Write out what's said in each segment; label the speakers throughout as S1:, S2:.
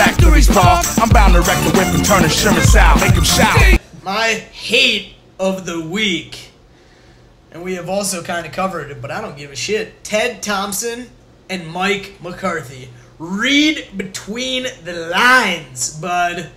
S1: factories, Paul. I'm bound to wreck the whip and turn insurance out. Make them shout.
S2: My hate of the week, and we have also kind of covered it, but I don't give a shit. Ted Thompson and Mike McCarthy. Read between the lines, bud.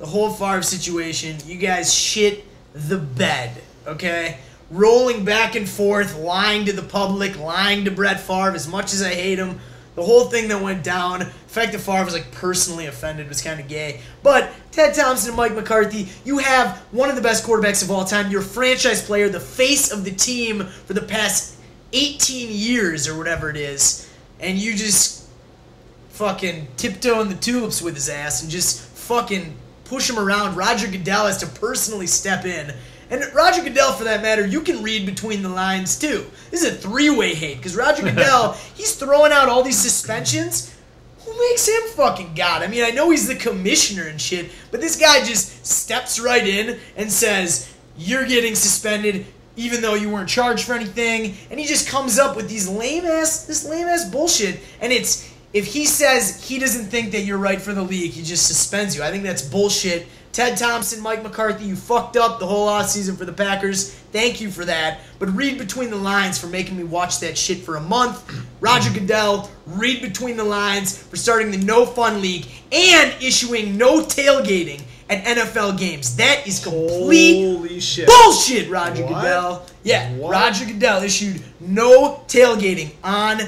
S2: The whole Favre situation, you guys shit the bed, okay? Rolling back and forth, lying to the public, lying to Brett Favre, as much as I hate him. The whole thing that went down, the fact that Favre was like personally offended was kind of gay. But Ted Thompson and Mike McCarthy, you have one of the best quarterbacks of all time. You're a franchise player, the face of the team for the past 18 years or whatever it is. And you just fucking tiptoe in the tulips with his ass and just fucking push him around. Roger Goodell has to personally step in. And Roger Goodell, for that matter, you can read between the lines, too. This is a three-way hate, because Roger Goodell, he's throwing out all these suspensions. Who makes him fucking God? I mean, I know he's the commissioner and shit, but this guy just steps right in and says, you're getting suspended even though you weren't charged for anything. And he just comes up with this lame-ass bullshit. And it's, if he says he doesn't think that you're right for the league, he just suspends you. I think that's bullshit. Ted Thompson, Mike McCarthy, you fucked up the whole offseason for the Packers. Thank you for that. But read between the lines for making me watch that shit for a month. Roger Goodell, read between the lines for starting the No Fun League and issuing no tailgating at NFL games. That is complete
S3: holy shit
S2: bullshit, Roger
S3: what?
S2: Goodell. Yeah,
S3: what?
S2: Roger Goodell issued no tailgating on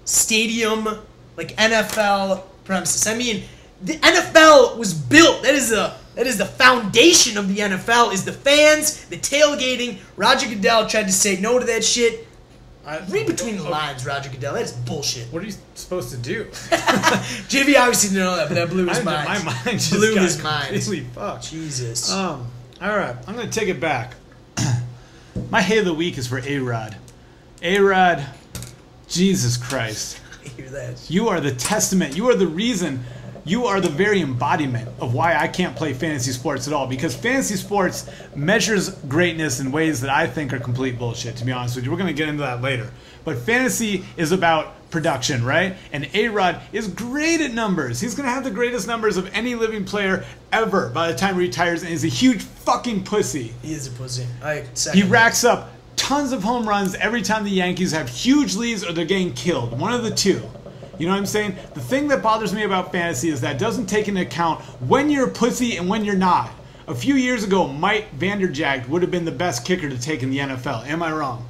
S2: stadium, like NFL premises. I mean, the NFL was built. That is the foundation of the NFL, is the fans, the tailgating. Roger Goodell tried to say no to that shit. Read between the lines, Roger Goodell. That is bullshit.
S3: What are you supposed to do?
S2: JV obviously didn't know that, but that blew his mind.
S3: My mind just
S2: blew
S3: got
S2: his mind.
S3: completely fucked.
S2: Jesus.
S3: All right, I'm going to take it back. My hate of the week is for A-Rod. A-Rod, Jesus Christ.
S2: I hear that.
S3: You are the testament. You are the reason. You are the very embodiment of why I can't play fantasy sports at all, because fantasy sports measures greatness in ways that I think are complete bullshit, to be honest with you. We're going to get into that later. But fantasy is about production, right? And A-Rod is great at numbers. He's going to have the greatest numbers of any living player ever by the time he retires, and he's a huge fucking pussy.
S2: He is a pussy.
S3: He racks up tons of home runs every time the Yankees have huge leads or they're getting killed. One of the two. You know what I'm saying? The thing that bothers me about fantasy is that it doesn't take into account when you're a pussy and when you're not. A few years ago, Mike Vanderjagt would have been the best kicker to take in the NFL. Am I wrong?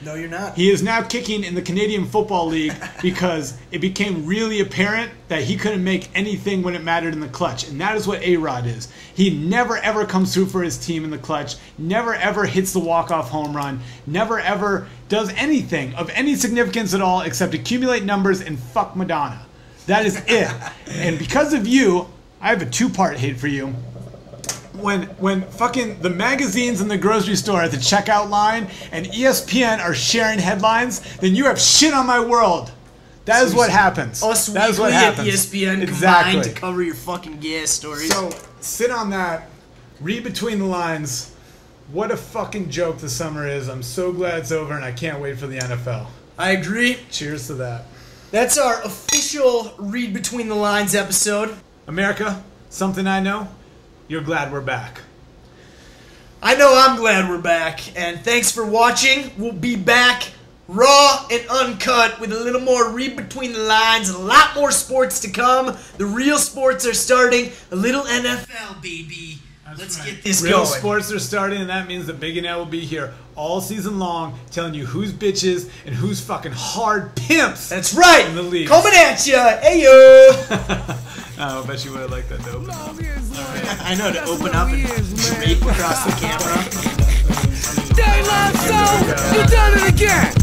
S2: No, you're not.
S3: He is now kicking in the Canadian Football League because it became really apparent that he couldn't make anything when it mattered in the clutch. And that is what A-Rod is. He never ever comes through for his team in the clutch, never ever hits the walk-off home run, never ever does anything of any significance at all except accumulate numbers and fuck Madonna. That is it. And because of you, I have a two-part hate for you. When fucking the magazines in the grocery store at the checkout line and ESPN are sharing headlines, then you have shit on my world. That is what happens.
S2: Us
S3: that is what
S2: weekly
S3: happens.
S2: at ESPN
S3: exactly.
S2: combined to cover your fucking gas stories.
S3: So, sit on that. Read between the lines. What a fucking joke the summer is. I'm so glad it's over and I can't wait for the NFL.
S2: I agree.
S3: Cheers to that.
S2: That's our official Read Between the Lines episode.
S3: America, something I know. You're glad we're back.
S2: I know I'm glad we're back, and thanks for watching. We'll be back raw and uncut with a little more read between the lines, a lot more sports to come. The real sports are starting. A little NFL, baby. Let's get this going.
S3: Real sports are starting, and that means that Biggie and I will be here all season long telling you who's bitches and who's fucking hard pimps.
S2: That's right.
S3: In the league.
S2: Coming at ya. Hey, yo.
S3: I bet you would have liked that dope.
S2: I know, to open up and drape across the camera.
S4: Stay loud, so you done it again.